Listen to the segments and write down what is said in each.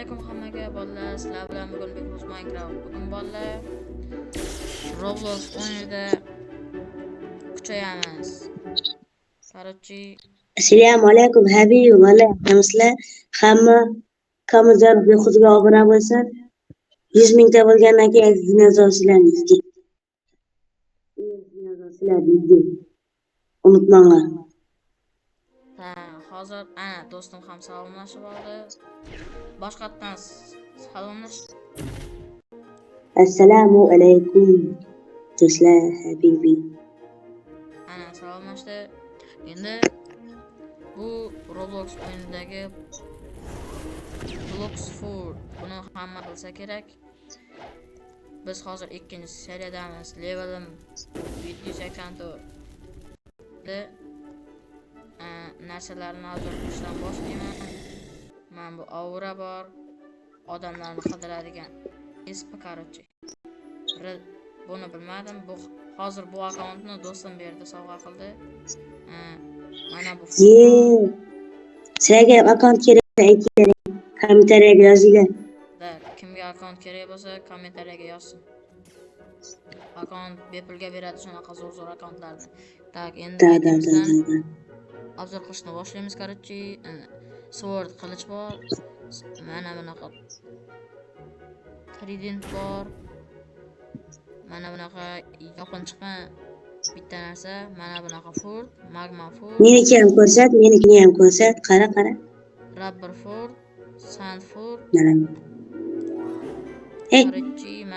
alaykum hammaga bolalar. Sizlar bilan bugun Bigboss Minecraft. Bugun bolalar Roblox o'yinida kuchayamiz. Короче, Assalomu alaykum habibi valayhamsizlar. Hamma kamizlar bexuzga obuna bo'lsin. 100 mingta bo'lgandan keyin dinozavrlarni yeydi. Dinozavrlarni yeydi. Unutmanglar. hozir ana do'stim ham salomlashib oldi. Boshqatdan salomlash. Assalomu alaykum do'stlar habibi. Ana salomlashdi. Endi bu Roblox o'yinidagi Blocks 4. Buni hamma bilsa kerak. Biz hozir ikkinchi seriyadamiz. Levelim 784. Narsalarni hozir qilishdan boshlayman. Men bu aura bor. Odamlarni qidiradigan ismi короче. Buni bilmadim. Bu hozir bu akkauntni do'stim berdi, sovg'a qildi. Mana bu. Sizlarga akkaunt kerak aytinglar. Kommentariyaga yozinglar. Kimga akkaunt kerak bo'lsa kommentariyaga yozsin. Akkaunt bepulga beradi shunaqa zo'r akkauntlarni. Tak, endi obzor qilishni boshlaymiz короче. Sword qilich bor. Mana bunaqa trident bor. Mana bunaqa yoqinchiqma bitta narsa. Mana bunaqa fort, magma fort. Meniki ham ko'rsat, qara. Rubber fort, sand fort.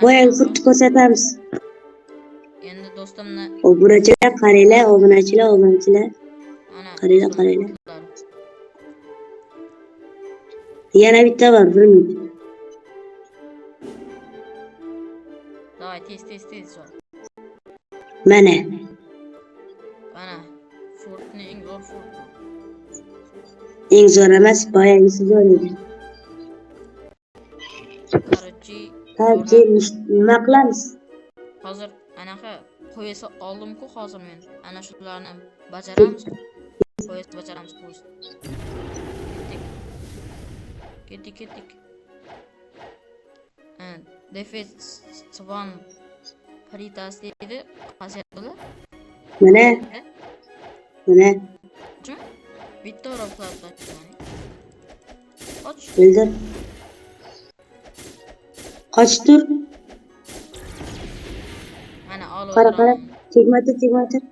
Boya furt ko'rsatamiz. Endi do'stimni obunachilar qaranglar, obunachilar. Qaranglar. Yana bitta bor, 1 minut. Davay, tez. Mana. Fortni eng zo'r fort. Eng zo'r emas, boyagisi zo'r edi. Qarchi, nima qilamiz? hozir anaqa qo'ysa oldim-ku hozir men. Ana shularni bajaramiz. Bajaramiz. Ketdik. Defense Swan Paritas deydi. Qasiyatli. Mana. Bitta robotlar och. Bildir. Qoch tur. Mana olib. Qara. Tegmatir.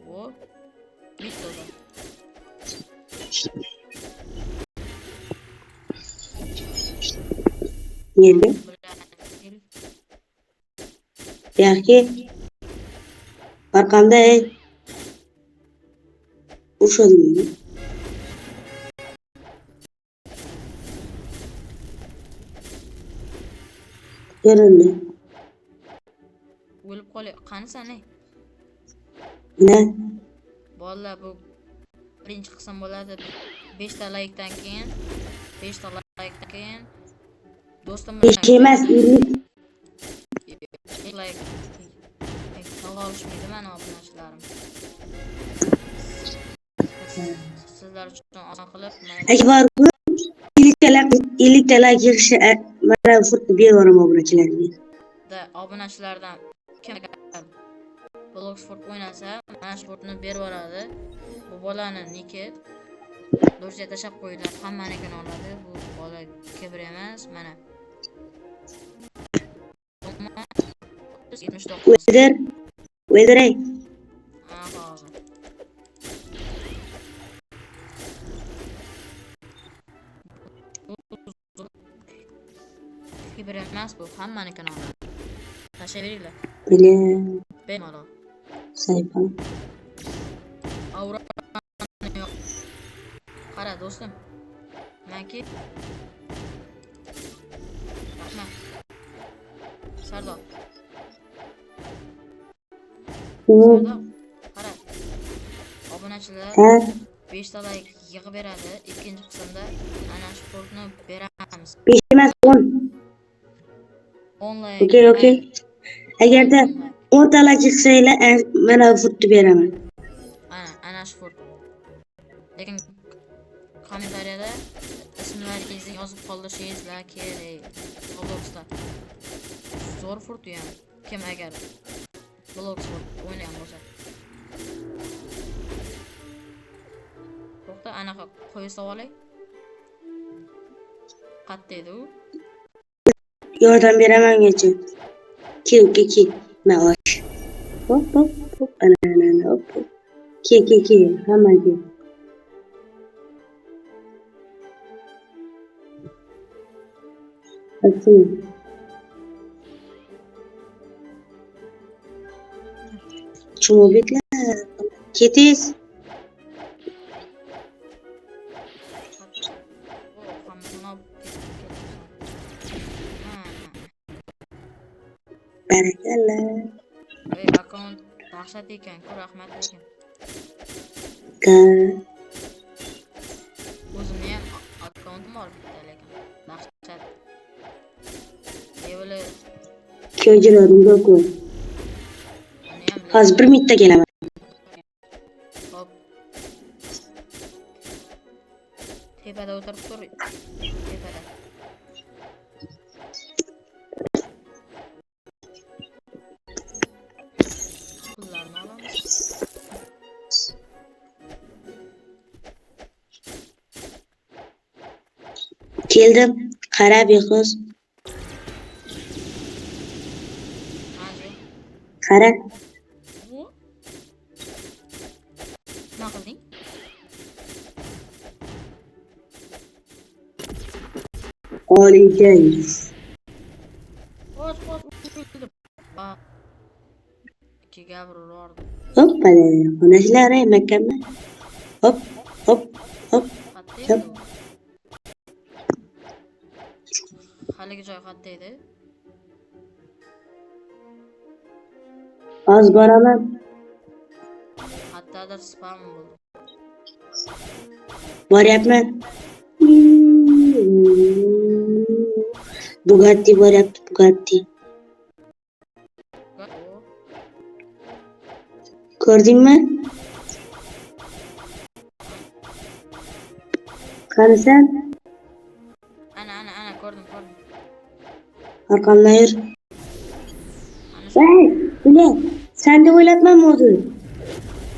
O. Bitta. Yerga. Yaxshi. Arqamda ushadimi? Yerinde. O'lib qolay. Qanisan ey? Ne? Bolalar bu birinchi qism bo'ladi. 5 ta like-dan keyin do'stim bilan emas, 50 like olishmaydi mana obunachilarim. Sizlar uchun oson qilib agar 50 ta like yig'ishi mana furt beraman obunachilarga. Obunachilardan kim Blocks Fort o'ynasa, mana shu fortni berib yuboradi. Bu bolani niki do'rja tashab qo'ydilar, hammanikini oladi. Bu bola kibr emas, mana. 79. Weather. Hozir. Kibr emas, bu hammanikini oladi. Tashaveringlar. Bemalol. Sayfa. Aura yo'q. Qara do'stim. Menki rahmat. Sardor. Qara. Obunachilar 5 ta like yig'ib beradi. Ikkinchi qismda ana shu fortni beramiz. 5 emas 10. 10 like. Okay. Agarda 10 ta like yig'sanglar, mana furtni beraman. Ana shu fort. yozib qoldirishingiz kerak. Robloxda. Zo'r furtu ham. Kim agar Bloxburg o'ynagan bo'lsa. To'xta, anaqa qo'y savolay. Qattaydi u? Yordam beraman gacha. Ki. Maosh. Hop. Ana hop. Ki. Hammaga. Asli. Chumobitlar. Ketiz. Barakalla. Akkaunt dahshat ekan-ku, rahmat lekin. O'zimni ham akkauntim bor bitta lekin. Dahshat. Evli Ko'jalarim yo'q. Hozir bir minutda kelaman. hop. Tepada o'tirib tur. Tepada. Pullarni olamiz. Keldim. Qara bexiz. Hozir. Qara. Bu nima qilding? Oliyjangiz. O'z o'ldim. Ikki gapirib Hoppala. Xonasizlar makkamda. Hop. qattaydi. Haligi joy qattaydi. Hozir boraman. Qattadir spam bo'ldi. Boryapman. Bugatti boryapti, Bugatti. Ko'rdingmi? Qarasan? Ana ko'rdim. Arqamdan yur. Hey, bile. Sen de oynatmam modu.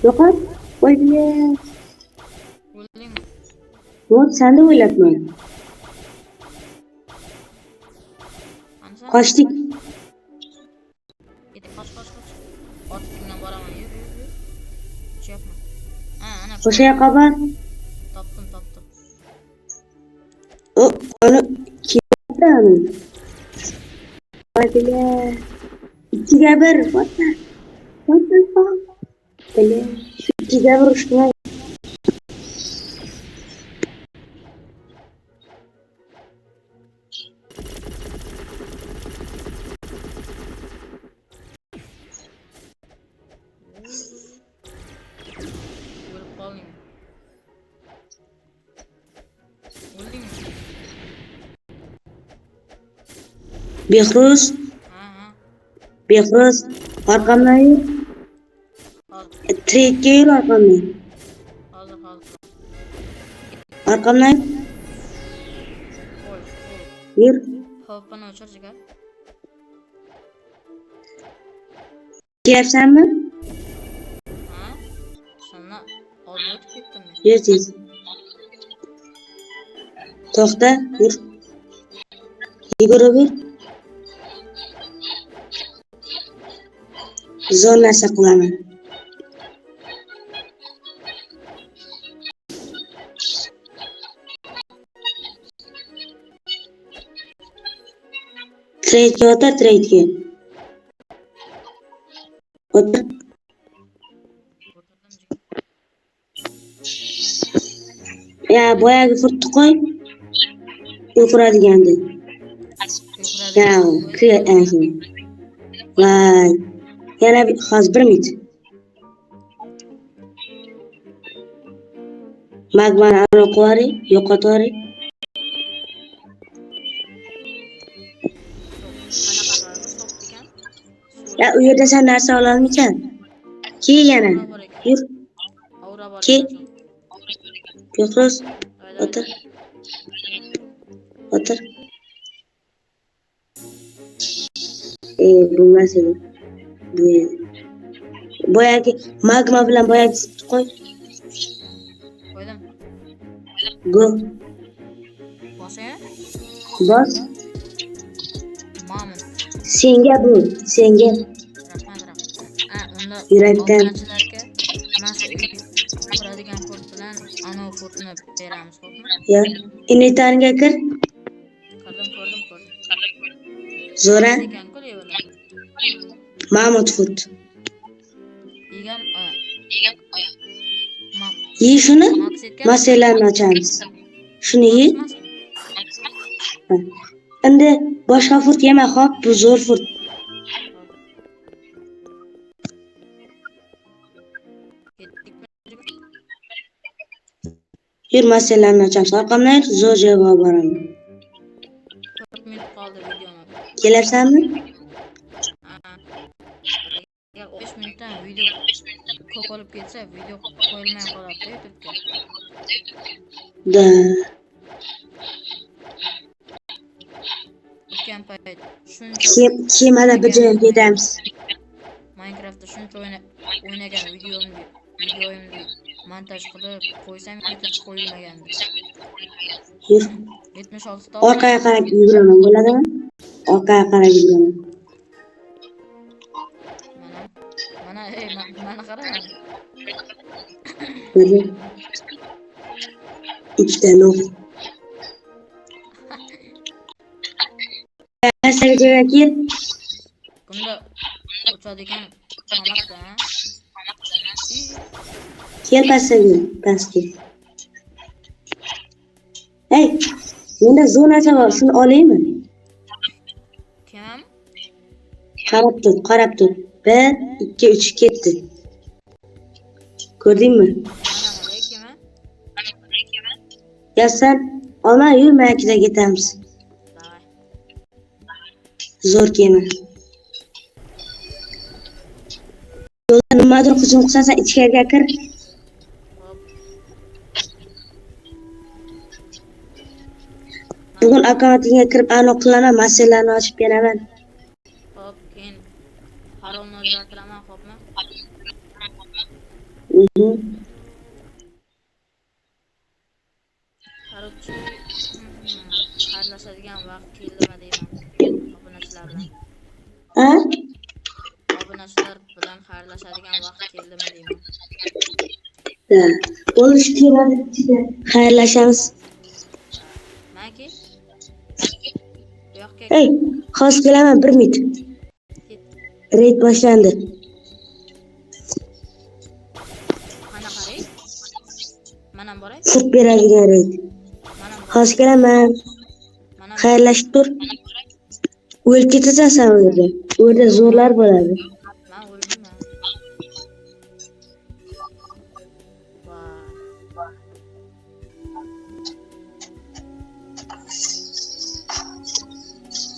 Yo'qot. Voy bile. O'ldingmi? Mod sen de oynatma. Kaçtık. Qoch. Otdan boraman. Yur. Hech yapma. Ana. Koşaya kapat. Topdim. Onu kim yaptı onu? Voy bile. İkiga bir. What the fuck? Bile. İkiga bir uçtuma. O'lib qolding. O'ldingmi? Behruz. Ha. Behruz. Arkamdan yur. Hozir. Trade'ga yur arkamdan. Hozir. Arkamdan Qo'y. yur. Hoppani o'chir jigar. Kelyapsanmi? Ha? Sana oldi o'tib ketdimmi? Yur tez. To'xta, yur. Yugurib yur. Zo'r narsa qilaman. Trade'ga o'tir, trade'ga. O'tir. O'tirdim jigar. Ya boyagi furtni qo'y. O'qiradigandi. Ya, Vay. Yana hozir bir minut. Magmani aloqvari, yo'qotvari. Ya u yerda sen narsa ololmaysan. Ki yana. Yur. Aura bor. Ki. Behruz. O'tir. O'tir. Bo'lmas edi. Bu edi. Boyagi magma bilan boyagi qo'y. Qo'ydim. Go. Bosaymi? Bos. Ma'mun. Senga bu. Senga. Rahmat. Unda Yurakdan. obunachilarga mana shu quradigan fort bilan anavi fortni beramiz, xo'pmi? Ya. Inventarga kir. Ko'rdim. Zo'ra. Ekan-ku levalar. Mamut fut. Yegan Ye shuni. Max etgan. Masalarni ochamiz. Shuni ye. Ha. Endi boshqa furt yema, xo'p, bu zo'r furt. Yur masalarni ochamiz. Orqamdan zo'r joyga olib boraman. 4 minut qoldi videoni. Kelarsanmi? Agar 5 minutdan video ko'p olib ketsa, video qo'yilmay qoladi YouTube'ga. Da. O'tgan payt shuncha Kemada bir joyga ketamiz. Minecraftda shuncha o'ynagan videomni montaj qilib qo'ysam YouTube'ga qo'yilmagandi. Yur. 76 ta. Orqaga qarab yuguraman, bo'ladimi? Orqaga qarab yuguraman. Mana qarang. Biri. Ikkita nok. Masaga kel. Bunda uchadigan qamoqda, ha? Kel pastga. Hey, menda zonasi bor, shuni olaymi? Kim? Qarab tur. 1, 2, 3 ketdi. Ko'rdingmi? Mana kema? Ya sen olma, yur, men ikkita ketamiz. Davay. Zo'r kema. Yo'lda nimadir hujum qilsa, sen ichkariga kir. Bugun akkauntingga kirib aniq qilaman, masalalarni ochib beraman. Hop, keyin parolni o'zgartiraman, xo'pmi? Qarabchi, xayrlashadigan vaqt keldimi deyman obunachilar bilan. Ha? Obunachilar bilan xayrlashadigan vaqt keldimi deyman. Da. Bo'lish kerak. Xayrlashamiz. Maki? Bu yoqqa Hey, hozir kelaman, 1 minut. Raid boshlandi. qanaqa reyd? Mana boray. Furt beradigan raid. Hozir kelaman. Xayrlashib tur. O'lib ketasan sen u yerda. U yerda zo'rlar bo'ladi. Men o'lmayman.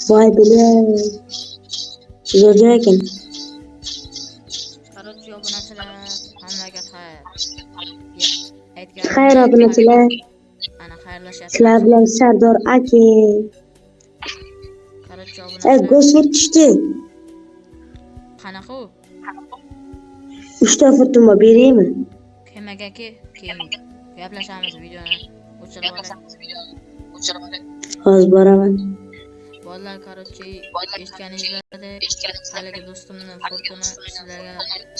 Voy bilan. Zo'r joy ekan. Qarabchi obunachilar, hammaga xayr. Xayr obunachilar. Ana xayrlashyapti. Sizlar bilan Sardor aka. Qarabchi Ey, obunachilar. go'sht tushdi. Qanaqa u? 3 ta furtim bor, beraymi? Kemagaki, keyin gaplashamiz videoni o'chirib olay. Hozir boraman. Bolalar, qarabchi, eshitganingizdek, haligi do'stimni fortini sizlarga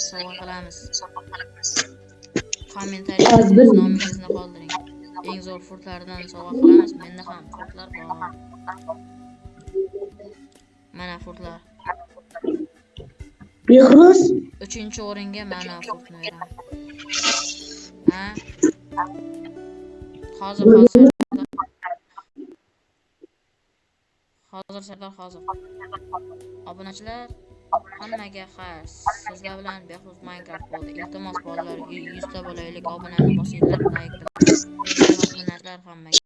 sovg'a qilamiz. Kommentariyada nomingizni qoldiring. Eng zo'r fortlardan sovg'a qilamiz. Menda ham fortlar bor. Mana fortlar. Behruz 3-o'ringa mana fortni beraman. Ha? Hozir Sardor, hozir. Obunachilar, hammaga xayr. Sizlar bilan Behruz Minecraft bo'ldi. Iltimos bolalar, 100 ta bo'laylik, obunani bosinglar, like qiling. Obunachilar hammaga